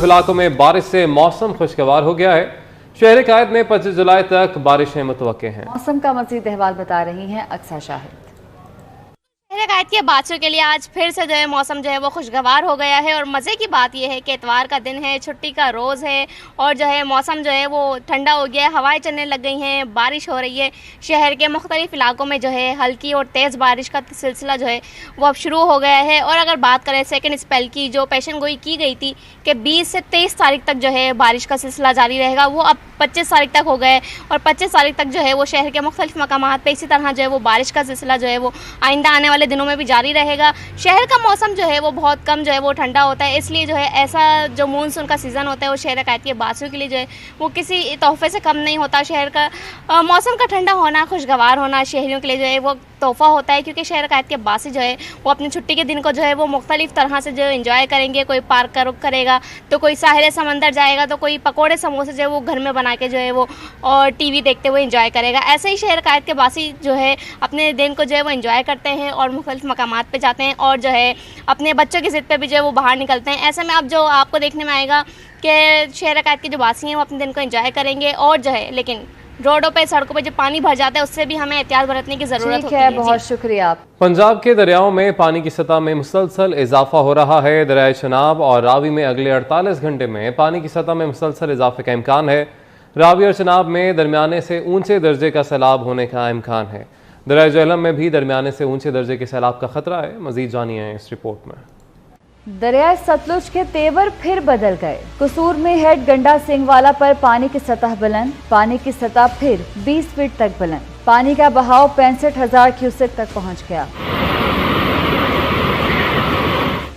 इलाकों में बारिश से मौसम खुशगवार हो गया है। शहर कायद में 25 जुलाई तक बारिशें मुतवक्के हैं। मौसम का मज़ीद अहवाल बता रही हैं अक्सा शाहिद। कायद के बादशों के लिए आज फिर से जो है मौसम जो है वो खुशगवार हो गया है और मज़े की बात यह है कि इतवार का दिन है, छुट्टी का रोज़ है और जो है मौसम जो है वो ठंडा हो गया है, हवाएं चलने लग गई हैं, बारिश हो रही है। शहर के मुख्तलिफ इलाकों में जो है हल्की और तेज़ बारिश का सिलसिला जो है वो अब शुरू हो गया है। और अगर बात करें सेकेंड स्पेल की, जो पेशन गोई की गई थी कि 20 से 23 तारीख तक जो है बारिश का सिलसिला जारी रहेगा, वो अब 25 तारीख तक हो गए और 25 तारीख तक जो है वो शहर के मुख्तलिफ मकामात पर इसी तरह जो है वो बारिश का सिलसिला जो है वो आइंदा आने वाले दिनों में भी जारी रहेगा। शहर का मौसम जो है वो बहुत कम जो है वो ठंडा होता है, इसलिए जो है ऐसा जो मानसून का सीज़न होता है वो शहर कायद के बासियों के लिए जो है वो किसी तोहफे से कम नहीं होता। शहर का मौसम का ठंडा होना, खुशगवार होना शहरियों के लिए जो है वो तोहफा होता है, क्योंकि शहर कायद के बासी जो है वो अपनी छुट्टी के दिन को जो है वो मुख्तलिफ तरह से जो एंजॉय करेंगे। कोई पार्क का रुख करेगा, तो कोई साहिल समंदर जाएगा, तो कोई पकौड़े समोसे जो है वो घर में बना के जो है वो और टीवी देखते हुए एंजॉय करेगा। ऐसे ही शहर कायद के बासी जो है अपने दिन को जो है वो एंजॉय करते हैं और मुख्तलिफ मकामात पे जाते हैं और जो है अपने बच्चों की ज़िद पे भी जो है वो बाहर निकलते हैं। ऐसे में अब जो आपको देखने में आएगा कि शहर कायद के जो बासी हैं वो अपने दिन को एंजॉय करेंगे और जो है लेकिन रोडों पे, सड़कों पे जो पानी भर जाता है उससे भी हमें एहतियात बरतने की जरूरत होती है। बहुत शुक्रिया। पंजाब के दरियाओं में पानी की सतह में मुसलसल इजाफा हो रहा है। दरियाए चनाब और रावी में अगले 48 घंटे में पानी की सतह में मुसलसल इजाफे का इम्कान है। रावी और चनाब में दरमियाने से ऊंचे दर्जे का सैलाब होने का इम्कान है। दरियाए झेलम में भी दरमियाने से ऊंचे दर्जे के सैलाब का खतरा है। मजीद जानिए इस रिपोर्ट में। दरियाए सतलुज के तेवर फिर बदल गए। कसूर में हेड गंडा सिंहवाला पर पानी की सतह बुलंद, पानी की सतह फिर 20 फीट तक बुलंद। पानी का बहाव 65,000 क्यूसेक तक पहुंच गया।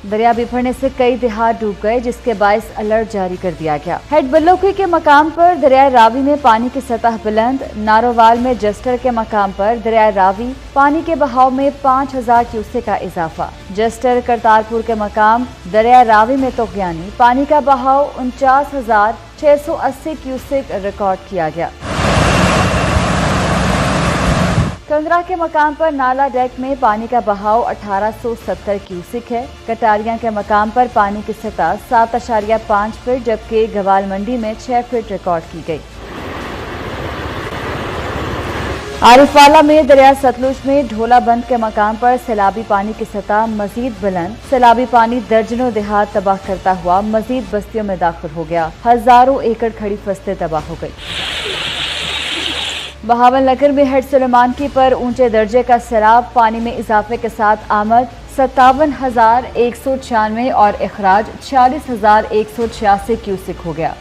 दरिया बिफरने से कई देहात डूब गए, जिसके बायस अलर्ट जारी कर दिया गया। हेड बल्लोकी के मकाम पर दरिया रावी में पानी की सतह बुलंद। नारोवाल में जस्टर के मकाम पर दरिया रावी पानी के बहाव में 5,000 क्यूसेक का इजाफा। जस्टर करतारपुर के मकाम दरिया रावी में तोगयानी पानी का बहाव 49,680 क्यूसेक रिकॉर्ड किया गया। कंगरा के मकाम पर नाला डेक में पानी का बहाव 1870 क्यूसिक है। कटारिया के मकाम पर पानी की सतह 7.5 फीट जबकि गवाल मंडी में 6 फीट रिकॉर्ड की गई। आरिफवाला में दरिया सतलुज में ढोला बंद के मकाम पर सैलाबी पानी की सतह मजीद बुलंद। सैलाबी पानी दर्जनों देहात तबाह करता हुआ मजीद बस्तियों में दाखिल हो गया। हजारों एकड़ खड़ी फसलें तबाह हो गई। बहावल नगर में हेड सुलेमानकी पर ऊंचे दर्जे का सैलाब पानी में इजाफे के साथ आमद 57,196 और इखराज 46,186 क्यूसिक हो गया।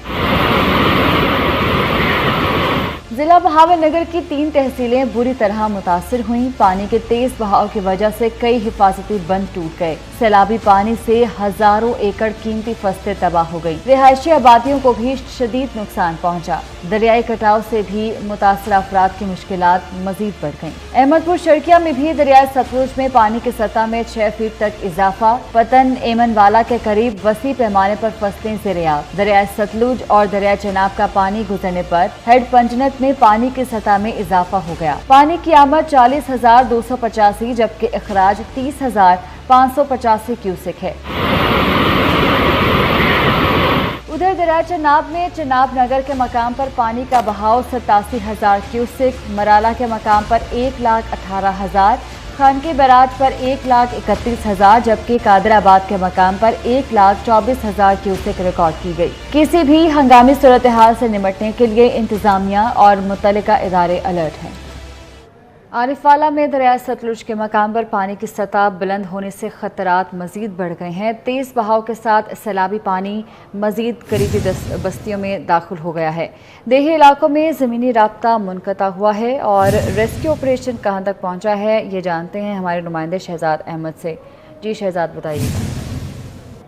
जिला बहावल नगर की 3 तहसीलें बुरी तरह मुतासिर हुई। पानी के तेज बहाव की वजह से कई हिफाजती बंद टूट गए। सैलाबी पानी से हजारों एकड़ कीमती फसलें तबाह हो गई। रिहायशी आबादियों को भी शदीद नुकसान पहुंचा। दरियाई कटाव से भी मुतासर अफराद की मुश्किलात मजीद बढ़ गईं। अहमदपुर शर्किया में भी दरियाई सतलुज में पानी की सतह में 6 फीट तक इजाफा। पतन एमनवाला के करीब वसी पैमाने पर फसलें ज़ेरियाब। दरियाई सतलुज और दरिया चनाब का पानी गुजरने पर हेड पंजनत में पानी की सतह में इजाफा हो गया। पानी की आमद 40,285 जबकि इखराज 30,585 क्यूसेक है। उधर दरिया चनाब में चनाब नगर के मकाम पर पानी का बहाव 87,000 क्यूसेक, मराला के मकाम पर 1,18,000, खान के बैराज पर 1,31,000 जबकि कादराबाद के मकाम पर 1,24,000 क्यूसेक रिकॉर्ड की गई। किसी भी हंगामी सूरत हाल से निपटने के लिए इंतजामिया और मुतल्लिका इदारे अलर्ट हैं। आरिफवाला में दरिया सतलुज के मकाम पर पानी की सतह बुलंद होने से खतरात मजीद बढ़ गए हैं। तेज बहाव के साथ सैलाबी पानी मजीद करीबी बस्तियों में दाखिल हो गया है। देही इलाकों में ज़मीनी राब्ता मुनक़ता हुआ है और रेस्क्यू ऑपरेशन कहां तक पहुंचा है ये जानते हैं हमारे नुमाइंदे शहजाद अहमद से। जी शहजाद बताइए।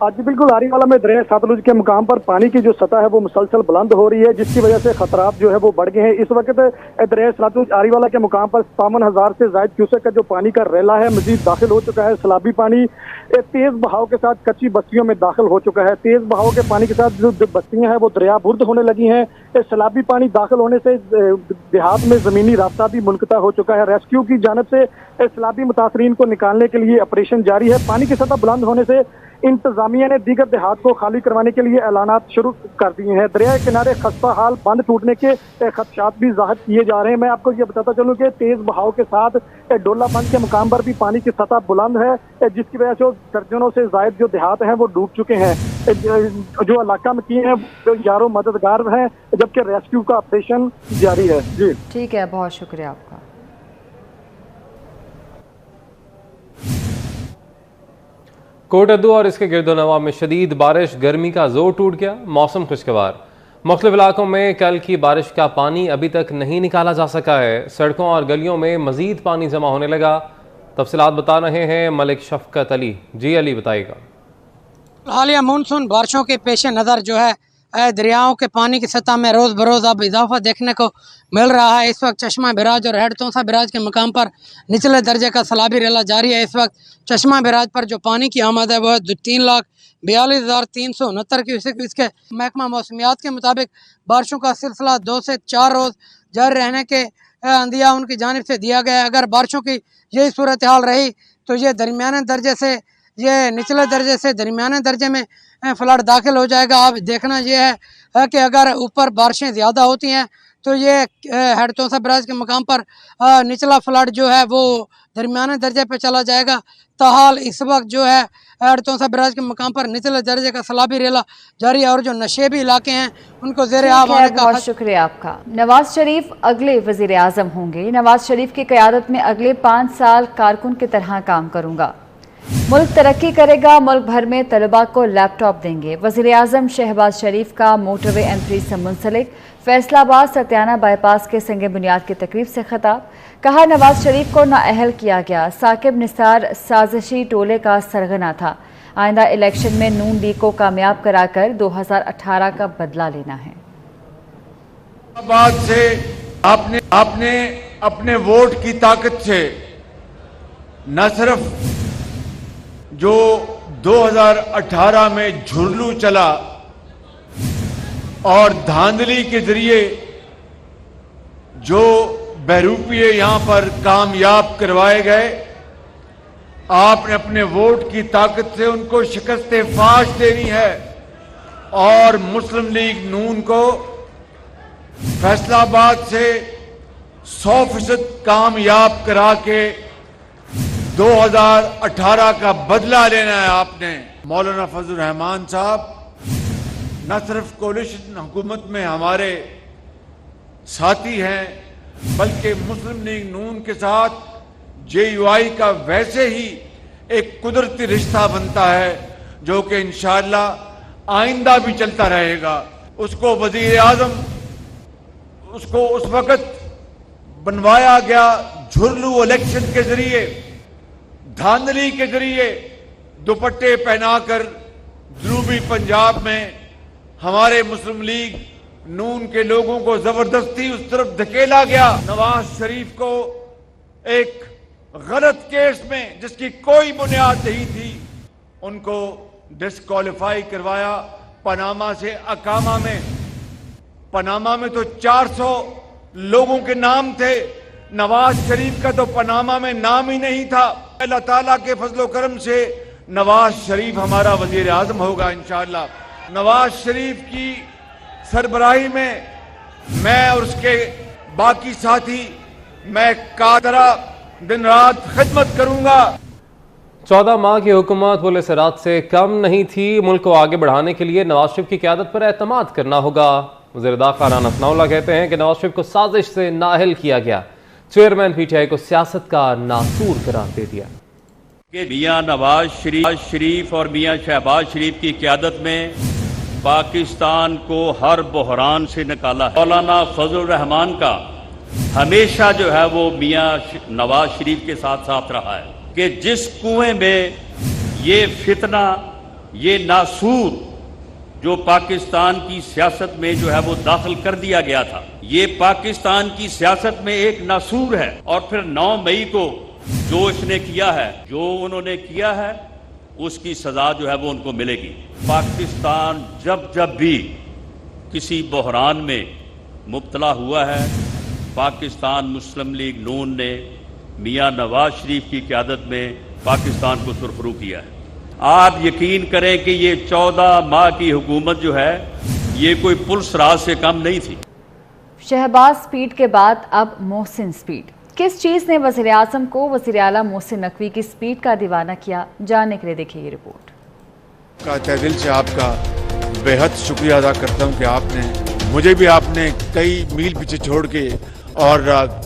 आज बिल्कुल आरीवाला में दरिया सतलुज के मुकाम पर पानी की जो सतह है वो मुसलसल बुलंद हो रही है, जिसकी वजह से खतरात जो है वो बढ़ गए हैं। इस वक्त दरिया सतलुज आरीवाला के मुकाम पर 57,000 से ज्यादा क्यूसेक का जो पानी का रेला है मजीद दाखिल हो चुका है। सैलाबी पानी तेज बहाव के साथ कच्ची बस्तियों में दाखिल हो चुका है। तेज बहाव के पानी के साथ जो बस्तियां हैं वो दरिया बुर्द होने लगी हैं। सैलाबी पानी दाखिल होने से देहात में जमीनी रास्ता भी मुनक़ता हो चुका है। रेस्क्यू की जानब से सैलाबी मुतासरीन को निकालने के लिए ऑपरेशन जारी है। पानी की सतह बुलंद होने से इंतजामिया ने दीगर देहात को खाली करवाने के लिए ऐलानात शुरू कर दिए हैं। दरिया किनारे खस्ता हाल बंद टूटने के खदशात भी जाहिर किए जा रहे हैं। मैं आपको ये बताता चलूँ कि तेज बहाव के साथ डोला बंद के मुकाम पर भी पानी की सतह बुलंद है, जिसकी वजह से दर्जनों से जायद जो देहात हैं वो डूब चुके हैं। जो इलाका में किए हैं यारों मददगार हैं, जबकि रेस्क्यू का ऑपरेशन जारी है। जी ठीक है, बहुत शुक्रिया आपका। कोटद्दू और इसके गिरदोनवा में शदीद बारिश, गर्मी का जोर टूट गया, मौसम खुशगवार। मुख्तलिफ इलाकों में कल की बारिश का पानी अभी तक नहीं निकाला जा सका है। सड़कों और गलियों में मजीद पानी जमा होने लगा। तफसीलात बता रहे हैं मलिक शफकत अली। जी अली बताएगा। हालिया मानसून बारिशों के पेश नज़र जो है दरियाओं के पानी की सतह में रोज़ बरोज़ अब इजाफा देखने को मिल रहा है। इस वक्त चश्मा बिराज और हेड तोसा बिराज के मकाम पर निचले दर्जे का सैलाबी रेला जारी है। इस वक्त चश्मा बिराज पर जो पानी की आमद है वह 3,42,369 क्यूसेक। इसके महकमा मौसमियात के मुताबिक बारिशों का सिलसिला 2 से 4 रोज़ जारी रहने के अंदिया उनकी जानिब से दिया गया है। अगर बारिशों की यही सूरत हाल रही तो ये दरमियाने दर्जे से निचले दर्जे से दरमियाने दर्जे में फ्लड दाखिल हो जाएगा। अब देखना यह है कि अगर ऊपर बारिशें ज़्यादा होती हैं तो ये हेड तोसा बराज के मकाम पर निचला फ्लड जो है वो दरमियाने दर्जे पे चला जाएगा। ताहाल इस वक्त जो है हेड तोसा बराज के मकाम पर निचले दर्जे का सैलाबी रेला जारी है और जो नशेबी इलाके हैं उनको ज़ेरे आब आने का। बहुत शुक्रिया आपका। नवाज शरीफ अगले वज़ीर आज़म होंगे। नवाज शरीफ की क़यादत में अगले 5 साल कारकुन की तरह काम करूँगा। मुल्क तरक्की करेगा, मुल्क भर में तलबा को लैपटॉप देंगे। वज़ीर आज़म शहबाज शरीफ का मोटरवे M3 से मुंसलिक फैसलाबाद सत्याना बाईपास के संगे बुनियाद की तकरीब से खिताब। कहा नवाज शरीफ को नाअहल किया गया। साकिब निसार साजिशी टोले का सरगना था। आइंदा इलेक्शन में नून लीग को कामयाब कराकर 2018 का बदला लेना है। बात से आपने अपने वोट की ताकत से न सिर्फ जो 2018 में झुरलू चला और धांधली के जरिए जो बहरूपिये यहां पर कामयाब करवाए गए, आपने अपने वोट की ताकत से उनको शिकस्त फाश देनी है और मुस्लिम लीग नून को फैसलाबाद से 100% कामयाब करा के 2018 का बदला लेना है। आपने मौलाना फजल रहमान साहब न सिर्फ कोलिशन हुकूमत में हमारे साथी हैं बल्कि मुस्लिम लीग नून के साथ JUI का वैसे ही एक कुदरती रिश्ता बनता है जो कि इंशाअल्लाह आइंदा भी चलता रहेगा। उसको वजीर आजम उसको उस वक्त बनवाया गया झुरलू इलेक्शन के जरिए, धांधली के जरिए, दुपट्टे पहनाकर जनूबी पंजाब में हमारे मुस्लिम लीग नून के लोगों को जबरदस्ती उस तरफ धकेला गया। नवाज शरीफ को एक गलत केस में जिसकी कोई बुनियाद नहीं थी उनको डिस्क्वालीफाई करवाया। पनामा से अकामा में, पनामा में तो 400 लोगों के नाम थे, नवाज शरीफ का तो पनामा में नाम ही नहीं था। अल्लाह ताला के फजलो करम से नवाज शरीफ हमारा वजीर आजम होगा इंशाअल्लाह। नवाज शरीफ की सरबराही में मैं और उसके बाकी साथी मैं कादरा दिन रात खिदमत करूंगा। 14 माह की हुकूमत पुलिस रात से कम नहीं थी। मुल्क को आगे बढ़ाने के लिए नवाज शरीफ की क़यादत पर एतमाद करना होगा। वज़ीर दाखिला राना सनाउल्लाह कहते हैं कि नवाज शरीफ को साजिश से नाअहल किया गया। चेयरमैन PTI को सियासत का नासूर करार दे दिया कि मियां नवाज शरीफ और मियां शहबाज शरीफ की क़यादत में पाकिस्तान को हर बहरान से निकाला है। मौलाना फजल रहमान का हमेशा जो है वो मियां नवाज शरीफ के साथ साथ रहा है कि जिस कुएं में ये फितना, ये नासूर जो पाकिस्तान की सियासत में जो है वो दाखिल कर दिया गया था, ये पाकिस्तान की सियासत में एक नासूर है। और फिर 9 मई को जो इसने किया है, जो उन्होंने किया है, उसकी सजा जो है वो उनको मिलेगी। पाकिस्तान जब जब भी किसी बहरान में मुब्तला हुआ है, पाकिस्तान मुस्लिम लीग नून ने मियां नवाज शरीफ की क़यादत में पाकिस्तान को सुरखरू किया है। आप यकीन करें कि ये 14 माह की हुकूमत जो है ये कोई पुलिस राज से कम नहीं थी। शहबाज स्पीड के बाद अब मोहसिन स्पीड। किस चीज ने वज़ीर आज़म को वज़ीर आला मोहसिन नकवी की स्पीड का दीवाना किया, जानने के लिए देखिए ये रिपोर्ट। तहे दिल से आपका बेहद शुक्रिया अदा करता हूं कि आपने मुझे भी आपने कई मील पीछे छोड़ के और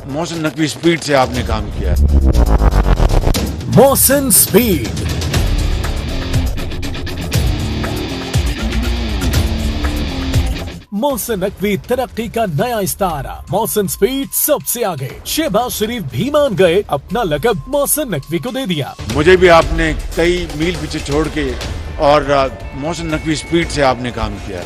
मोहसिन नकवी स्पीड से आपने काम किया। मोहसिन स्पीड, मोहसिन नकवी तरक्की का नया इस्तारा। मोहसिन स्पीड सबसे आगे। शहबाज शरीफ भी मान गए, अपना लक़ब मोहसिन नकवी को दे दिया। मुझे भी आपने कई मील पीछे छोड़ के और मोहसिन नकवी स्पीड से आपने काम किया।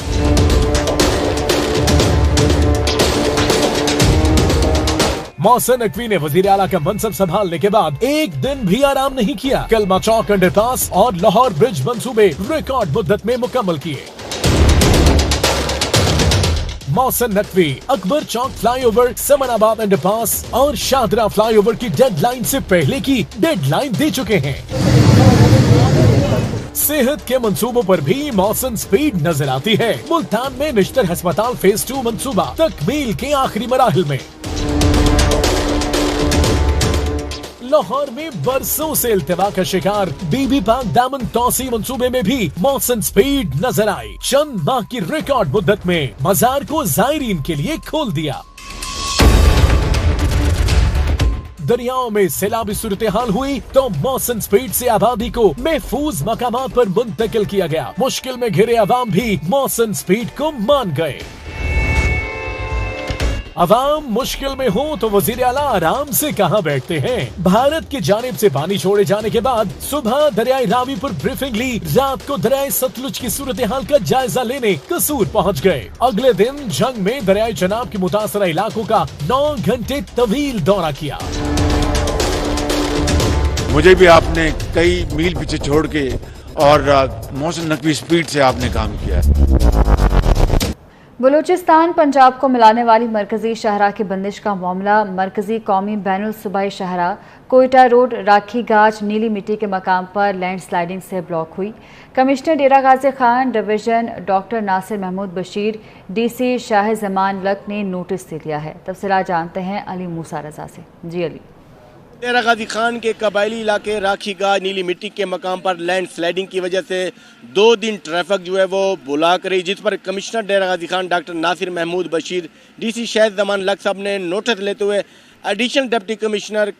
मोहसिन नकवी ने वजीर आला का मनसब संभालने के बाद एक दिन भी आराम नहीं किया। कलमा चौक अंडरपास और लाहौर ब्रिज मंसूबे रिकॉर्ड मुद्दत में मुकम्मल किए। मोहसिन नकवी अकबर चौक फ्लाईओवर, समनाबाद अंडरपास और शाहदरा फ्लाईओवर की डेडलाइन से पहले की डेडलाइन दे चुके हैं। सेहत के मंसूबों पर भी मोहसिन स्पीड नजर आती है। मुल्तान में निश्तर अस्पताल फेज 2 मंसूबा तकमील के आखिरी मराहिल में। लाहौर में बरसों से इल्तिवा का शिकार बीबी पाक दामन तौसी मंसूबे में भी मोहसिन स्पीड नजर आई। चंद माह की रिकॉर्ड मुद्दत में मजार को जायरीन के लिए खोल दिया। दरियाओं में सैलाबी सूरत हाल हुई तो मोहसिन स्पीड से आबादी को महफूज मकामात पर मुंतकिल किया गया। मुश्किल में घिरे अवाम भी मोहसिन स्पीड को मान गए। अवाम मुश्किल में हो तो वजीर आला आराम से कहां बैठते हैं। भारत की जानिब से पानी छोड़े जाने के बाद सुबह दरियाई रावी पर ब्रीफिंग ली, रात को दरियाई सतलुज की सूरत हाल का जायजा लेने कसूर पहुंच गए। अगले दिन जंग में दरियाई चनाब के मुतासरा इलाकों का 9 घंटे तवील दौरा किया। मुझे भी आपने कई मील पीछे छोड़ के और मोहसिन नकवी स्पीड से आपने काम किया। बलूचिस्तान पंजाब को मिलाने वाली मरकजी शाहराह की बंदिश का मामला मरकजी कौमी बैनुल सूबाई शाहराह कोयटा रोड राखी गाज नीली मिट्टी के मकाम पर लैंडस्लाइडिंग से ब्लॉक हुई। Commissioner Dera Ghazi Khan division doctor Nasir Mahmood Bashir DC Shah Zaman Lak ने नोटिस दे दिया है। तफसीलात जानते हैं अली मूसा रजा से। जी अली। डेरा गाजी खान के कबायली इलाके राखी गाज नीली मिट्टी के मकाम पर लैंड स्लाइडिंग की वजह से 2 दिन ट्रैफिक जो है वो ब्लॉक रही, जिस पर commissioner Dera Ghazi Khan doctor Nasir Mahmood Bashir DC Shah Zaman Lak साहब ने नोटिस लेते हुए additional deputy commissioner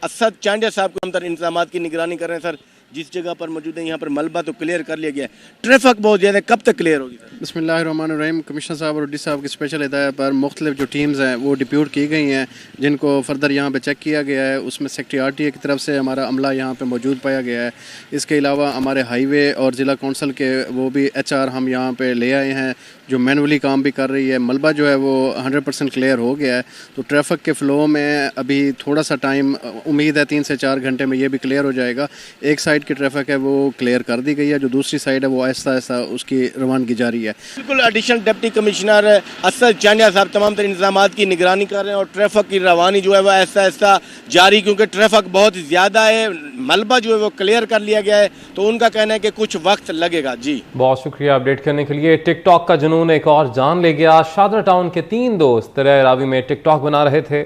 Asad Chandia साहब को हम इंतजाम की निगरानी कर रहे हैं। सर, जिस जगह पर मौजूद है यहाँ पर मलबा तो क्लियर कर लिया गया है, ट्रैफिक बहुत ज़्यादा, कब तक क्लियर होगी? बिस्मिल्लाहिर्रहमानिर्रहीम। कमिश्नर साहब और डी साहब की स्पेशल हिदायत पर मुख्तलिफ जो टीम्स हैं वो डिप्यूट की गई हैं, जिनको फर्दर यहाँ पे चेक किया गया है। उसमें सेक्रेटरी RTA की तरफ से हमारा अमला यहाँ पे मौजूद पाया गया है। इसके अलावा हमारे हाईवे और ज़िला कौंसल के वो भी HR हम यहाँ पे ले आए हैं जो मैनुअली काम भी कर रही है। मलबा जो है वो 100% क्लियर हो गया है। तो ट्रैफिक के फ़्लो में अभी थोड़ा सा टाइम, उम्मीद है 3 से 4 घंटे में ये भी क्लियर हो जाएगा। एक साइड की ट्रैफिक है वो क्लियर कर दी गई है, जो दूसरी साइड है वो आहिस्ता आहिस्ता उसकी रवानगी जारी है। बिल्कुल, additional deputy commissioner Asad Chandia साहब तमाम तरह इंतजाम की निगरानी कर रहे हैं और ट्रैफिक की रवानी जो है वो आहिस्ता आहिस्ता जारी, क्योंकि ट्रैफिक बहुत ज़्यादा है। मलबा जो है वो क्लियर कर लिया गया है, तो उनका कहना है कि कुछ वक्त लगेगा। जी बहुत शुक्रिया अपडेट करने के लिए। टिकटॉक का जुनून एक और जान ले गया। शादरा टाउन के 3 दोस्त दरिया रावी में टिकटॉक बना रहे थे।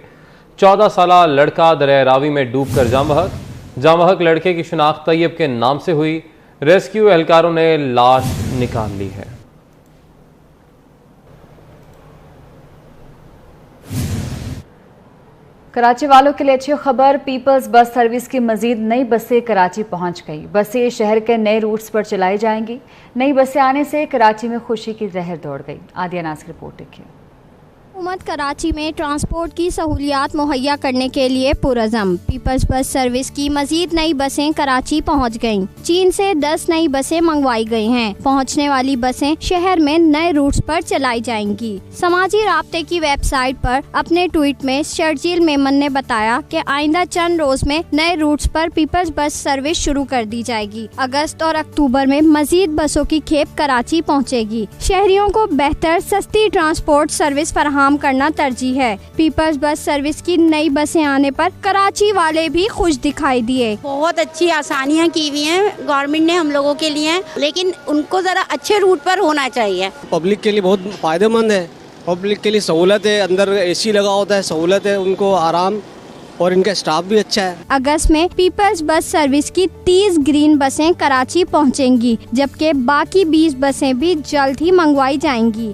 14 साला लड़का दरिया रावी में डूबकर जाँ बहक लड़के की शिनाख्त तैयब के नाम से हुई। रेस्क्यू एहलकारों ने लाश निकाल ली है। कराची वालों के लिए अच्छी खबर, पीपल्स बस सर्विस की मजीद नई बसें कराची पहुंच गई। बसें शहर के नए रूट्स पर चलाई जाएंगी। नई बसें आने से कराची में खुशी की लहर दौड़ गई। आदिया नाज की रिपोर्ट देखिए। हुकूमत कराची में ट्रांसपोर्ट की सहूलियात मुहैया करने के लिए पुरज़म। पीपल्स बस सर्विस की मजीद नई बसें कराची पहुंच गईं। चीन से 10 नई बसें मंगवाई गई हैं। पहुंचने वाली बसें शहर में नए रूट्स पर चलाई जाएंगी। समाजी राब्ते की वेबसाइट पर अपने ट्वीट में शर्जील मेमन ने बताया कि आइंदा चंद रोज में नए रूट्स पर पीपल्स बस सर्विस शुरू कर दी जाएगी। अगस्त और अक्टूबर में मजीद बसों की खेप कराची पहुँचेगी। शहरियों को बेहतर सस्ती ट्रांसपोर्ट सर्विस फराहम काम करना तरजीह है। पीपल्स बस सर्विस की नई बसें आने पर कराची वाले भी खुश दिखाई दिए। बहुत अच्छी आसानियाँ की हुई हैं गवर्नमेंट ने हम लोगों के लिए, लेकिन उनको जरा अच्छे रूट पर होना चाहिए। पब्लिक के लिए बहुत फायदेमंद है, पब्लिक के लिए सहूलत है, अंदर AC लगा होता है, सहूलत है, उनको आराम, और इनका स्टाफ भी अच्छा है। अगस्त में पीपल्स बस सर्विस की 30 ग्रीन बसें कराची पहुंचेंगी, जबकि बाकी 20 बसें भी जल्द ही मंगवाई जाएंगी।